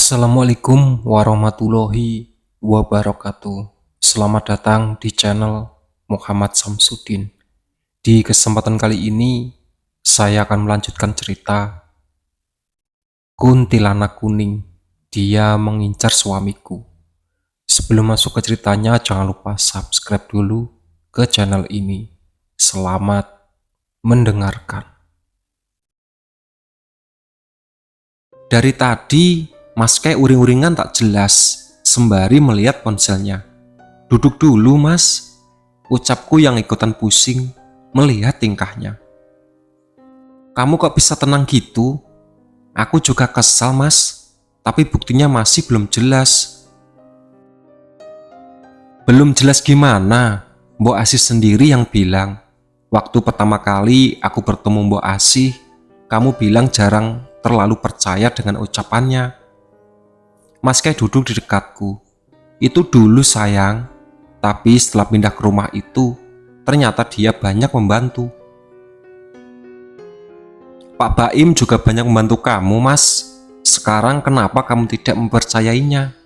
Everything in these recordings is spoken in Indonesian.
Assalamualaikum warahmatullahi wabarakatuh. Selamat datang di channel Muhammad Samsudin. Di kesempatan kali ini, saya akan melanjutkan cerita Kuntilanak Kuning. Dia mengincar suamiku. Sebelum masuk ke ceritanya, jangan lupa subscribe dulu ke channel ini. Selamat mendengarkan. Dari tadi, Mas kayak uring-uringan tak jelas, sembari melihat ponselnya. Duduk dulu mas, ucapku yang ikutan pusing melihat tingkahnya. Kamu kok bisa tenang gitu? Aku juga kesal mas, tapi buktinya masih belum jelas. Belum jelas gimana? Mbok Asih sendiri yang bilang. Waktu pertama kali aku bertemu Mbok Asih, kamu bilang jarang terlalu percaya dengan ucapannya. Mas Kay duduk di dekatku. Itu dulu sayang, tapi setelah pindah ke rumah itu, ternyata dia banyak membantu. Pak Baim juga banyak membantu kamu mas. Sekarang kenapa kamu tidak mempercayainya?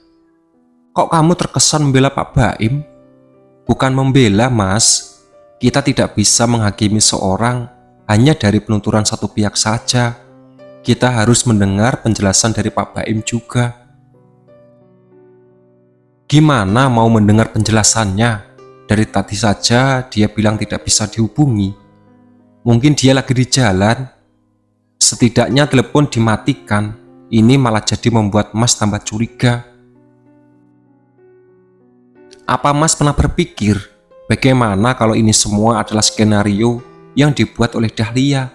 Kok kamu terkesan membela Pak Baim? Bukan membela mas. Kita tidak bisa menghakimi seorang hanya dari penuturan satu pihak saja. Kita harus mendengar penjelasan dari Pak Baim juga. Gimana mau mendengar penjelasannya? Dari tadi saja dia bilang tidak bisa dihubungi. Mungkin dia lagi di jalan. Setidaknya telepon dimatikan. Ini malah jadi membuat Mas tambah curiga. Apa Mas pernah berpikir bagaimana kalau ini semua adalah skenario yang dibuat oleh Dahlia?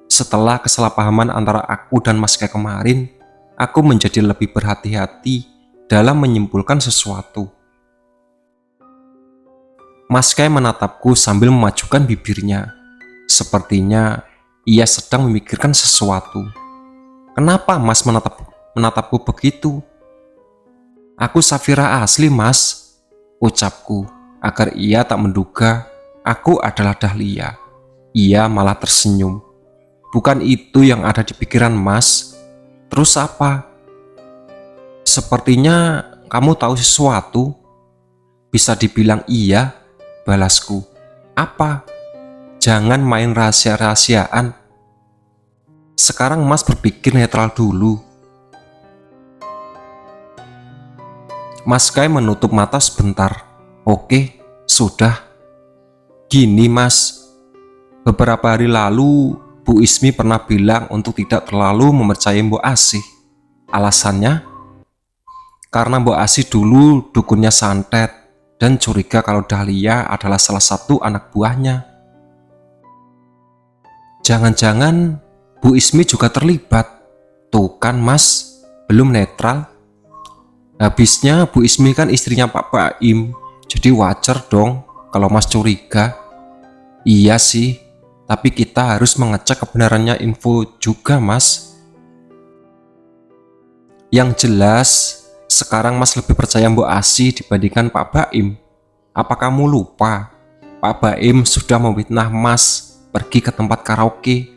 Setelah kesalahpahaman antara aku dan Mas Kay kemarin, aku menjadi lebih berhati-hati dalam menyimpulkan sesuatu. Mas Kay menatapku sambil memajukan bibirnya. Sepertinya ia sedang memikirkan sesuatu. Kenapa Mas menatapku begitu? Aku Safira asli Mas, ucapku agar ia tak menduga aku adalah Dahlia. Ia malah tersenyum. Bukan itu yang ada di pikiran Mas. Terus apa? Sepertinya kamu tahu sesuatu. Bisa dibilang iya, balasku. Apa? Jangan main rahasia-rahasiaan. Sekarang Mas berpikir netral dulu. Mas Kay menutup mata sebentar. Oke, sudah. Gini Mas, beberapa hari lalu Bu Ismi pernah bilang untuk tidak terlalu mempercayai Mbok Asih. Alasannya? Karena Mbok Asih dulu dukunnya santet dan curiga kalau Dahlia adalah salah satu anak buahnya. Jangan-jangan Bu Ismi juga terlibat. Tuh kan Mas, belum netral. Habisnya Bu Ismi kan istrinya Pak Baim, jadi wajar dong kalau Mas curiga. Iya sih, tapi kita harus mengecek kebenarannya info juga Mas. Yang jelas, sekarang Mas lebih percaya Mbok Asih dibandingkan Pak Baim. Apa kamu lupa? Pak Baim sudah memfitnah Mas pergi ke tempat karaoke.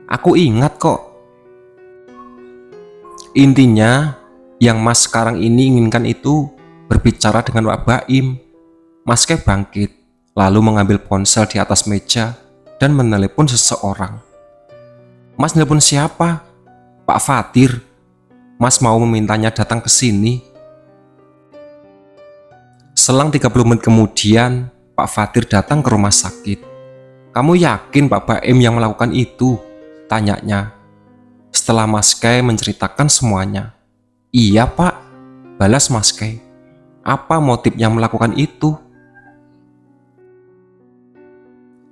Aku ingat kok. Intinya, yang Mas sekarang ini inginkan itu berbicara dengan Pak Baim. Mas Kay bangkit, lalu mengambil ponsel di atas meja dan menelepon seseorang. Mas nelpon siapa? Pak Fatir. Mas mau memintanya datang ke sini. Selang 30 menit kemudian, Pak Fatir datang ke rumah sakit. Kamu yakin Pak Baim yang melakukan itu? Tanyanya. Setelah Mas Kay menceritakan semuanya. Iya Pak, balas Mas Kay. Apa motifnya melakukan itu?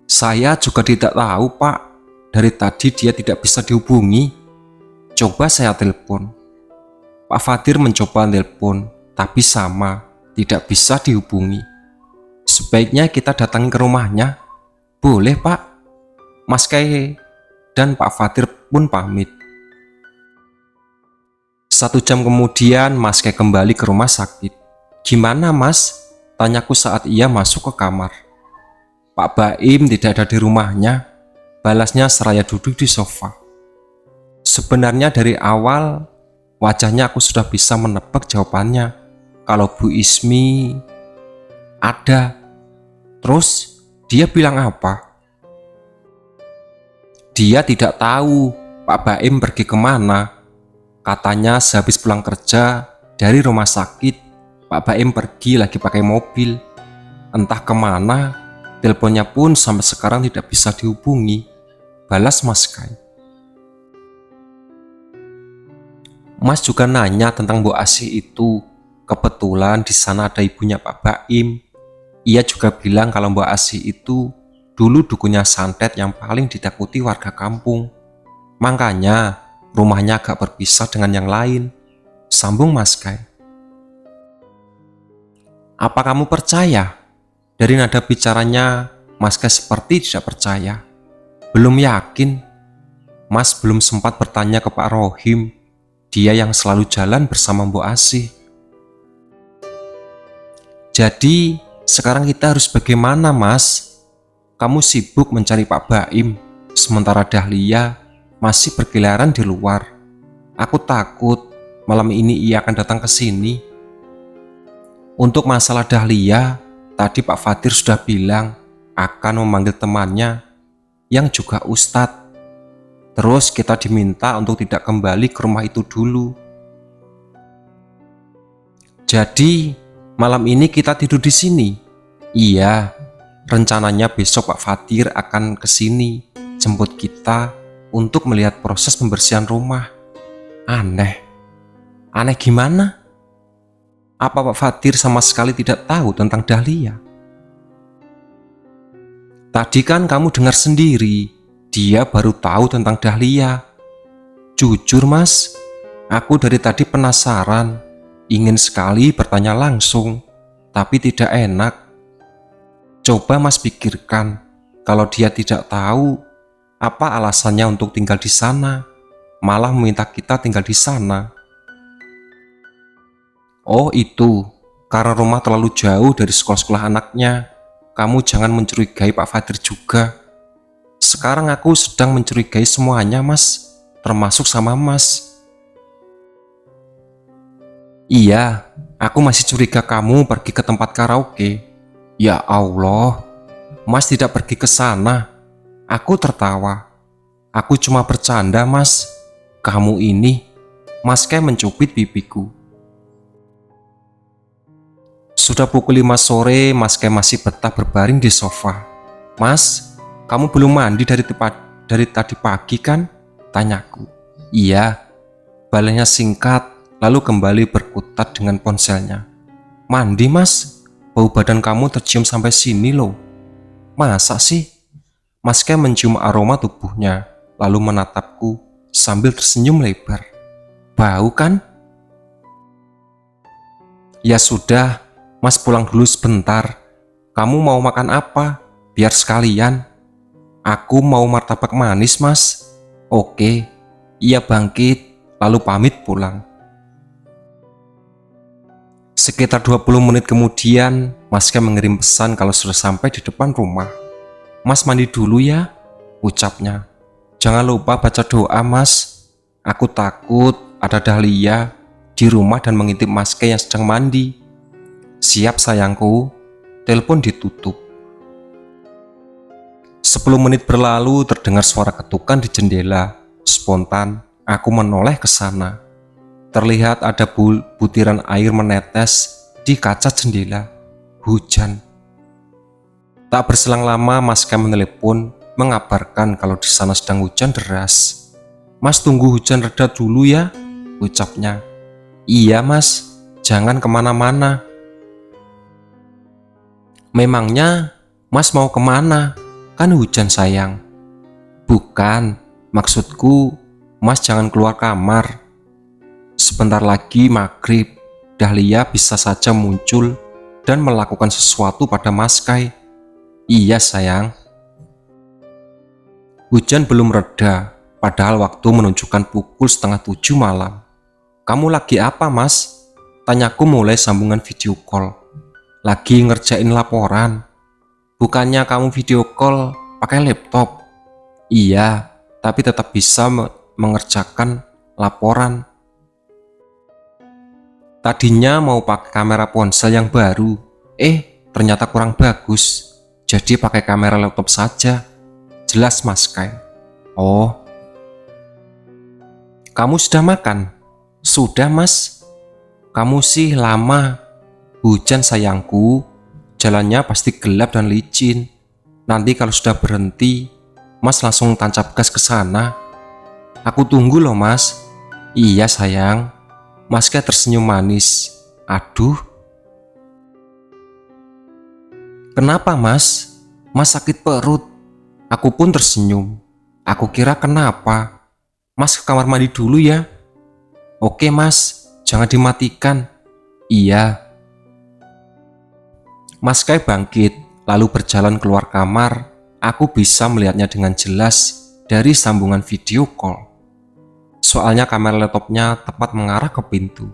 Saya juga tidak tahu Pak. Dari tadi dia tidak bisa dihubungi. Coba saya telepon. Pak Fatir mencoba telepon, tapi sama, tidak bisa dihubungi. Sebaiknya kita datangi ke rumahnya. Boleh Pak. Mas Kay dan Pak Fatir pun pamit. 1 jam kemudian Mas Kay kembali ke rumah sakit. Gimana Mas? Tanyaku saat ia masuk ke kamar. Pak Baim tidak ada di rumahnya, balasnya seraya duduk di sofa. Sebenarnya dari awal Wajahnya aku sudah bisa menebak jawabannya. Kalau Bu Ismi ada. Terus dia bilang apa? Dia tidak tahu Pak Baim pergi kemana. Katanya sehabis pulang kerja dari rumah sakit, Pak Baim pergi lagi pakai mobil. Entah kemana, teleponnya pun sampai sekarang tidak bisa dihubungi. Balas Mas Kai. Mas juga nanya tentang Bu Asih itu. Kebetulan di sana ada ibunya Pak Baim. Ia juga bilang kalau Mbak Asih itu dulu dukunnya santet yang paling ditakuti warga kampung. Makanya rumahnya agak berpisah dengan yang lain. Sambung Mas Kai. Apa kamu percaya? Dari nada bicaranya, Mas Kai seperti tidak percaya. Belum yakin. Mas belum sempat bertanya ke Pak Rohim. Dia yang selalu jalan bersama Mbak Asih. Jadi, sekarang kita harus bagaimana, Mas? Kamu sibuk mencari Pak Baim, sementara Dahlia masih berkeliaran di luar. Aku takut malam ini ia akan datang ke sini. Untuk masalah Dahlia, tadi Pak Fatir sudah bilang akan memanggil temannya yang juga Ustadz. Terus kita diminta untuk tidak kembali ke rumah itu dulu. Jadi, malam ini kita tidur di sini. Iya, rencananya besok Pak Fatir akan ke sini jemput kita untuk melihat proses pembersihan rumah. Aneh. Aneh gimana? Apa Pak Fatir sama sekali tidak tahu tentang Dahlia? Tadi kan kamu dengar sendiri, dia baru tahu tentang Dahlia. Jujur Mas, aku dari tadi penasaran, ingin sekali bertanya langsung, tapi tidak enak. Coba Mas pikirkan, kalau dia tidak tahu, apa alasannya untuk tinggal di sana, malah meminta kita tinggal di sana. Oh itu, karena rumah terlalu jauh dari sekolah-sekolah anaknya, kamu jangan mencurigai Pak Fatir juga. Sekarang aku sedang mencurigai semuanya Mas, termasuk sama Mas. Iya, aku masih curiga kamu pergi ke tempat karaoke. Ya Allah, Mas tidak pergi ke sana. Aku tertawa. Aku cuma bercanda Mas. Kamu ini, Mas kayak mencubit pipiku. Sudah pukul 5 sore, Mas kayak masih betah berbaring di sofa. Mas, kamu belum mandi dari tadi pagi kan? Tanyaku. Iya. Balasnya singkat, lalu kembali berkutat dengan ponselnya. Mandi Mas? Bau badan kamu tercium sampai sini loh. Masa sih? Mas kayak mencium aroma tubuhnya, lalu menatapku sambil tersenyum lebar. Bau kan? Ya sudah, Mas pulang dulu sebentar. Kamu mau makan apa? Biar sekalian. Aku mau martabak manis Mas. Oke. Ia bangkit, lalu pamit pulang. Sekitar 20 menit kemudian, Mas Kai mengirim pesan kalau sudah sampai di depan rumah. Mas mandi dulu ya, ucapnya. Jangan lupa baca doa Mas. Aku takut ada Dahlia di rumah dan mengintip Mas Kai yang sedang mandi. Siap sayangku, telepon ditutup. 10 menit berlalu terdengar suara ketukan di jendela. Spontan, aku menoleh ke sana. Terlihat ada butiran air menetes di kaca jendela. Hujan. Tak berselang lama, Mas Kai menelepon mengabarkan kalau di sana sedang hujan deras. Mas tunggu hujan reda dulu ya, ucapnya. Iya Mas, jangan kemana-mana. Memangnya Mas mau kemana? Kan hujan sayang. Bukan, maksudku Mas jangan keluar kamar. Sebentar lagi maghrib, Dahlia bisa saja muncul dan melakukan sesuatu pada Mas Kai. Iya sayang. Hujan belum reda, padahal waktu menunjukkan pukul 6:30 malam. Kamu lagi apa Mas? Tanyaku mulai sambungan video call. Lagi ngerjain laporan. Bukannya kamu video call pakai laptop? Iya, tapi tetap bisa mengerjakan laporan. Tadinya mau pakai kamera ponsel yang baru, ternyata kurang bagus. Jadi pakai kamera laptop saja. Jelas Mas Kai. Oh, kamu sudah makan? Sudah Mas. Kamu sih lama. Hujan sayangku. Jalannya pasti gelap dan licin. Nanti kalau sudah berhenti, Mas langsung tancap gas ke sana. Aku tunggu loh Mas. Iya sayang. Mas Kai tersenyum manis. Aduh. Kenapa Mas? Mas sakit perut. Aku pun tersenyum. Aku kira kenapa. Mas ke kamar mandi dulu ya. Oke Mas, jangan dimatikan. Iya. Mas Kai bangkit, lalu berjalan keluar kamar. Aku bisa melihatnya dengan jelas dari sambungan video call. Soalnya kamera laptopnya tepat mengarah ke pintu.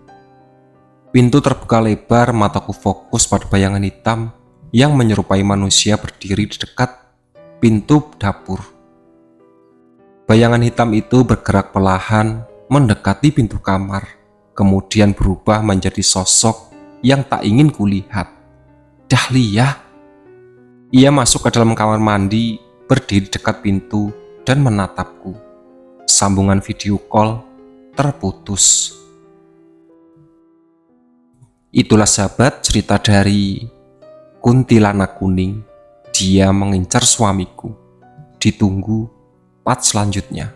Pintu terbuka lebar, mataku fokus pada bayangan hitam yang menyerupai manusia berdiri di dekat pintu dapur. Bayangan hitam itu bergerak perlahan mendekati pintu kamar, kemudian berubah menjadi sosok yang tak ingin kulihat. Dahlia. Ia masuk ke dalam kamar mandi, berdiri dekat pintu dan menatapku. Sambungan video call terputus. Itulah sahabat cerita dari Kuntilanak Kuning. Dia mengincar suamiku. Ditunggu part selanjutnya.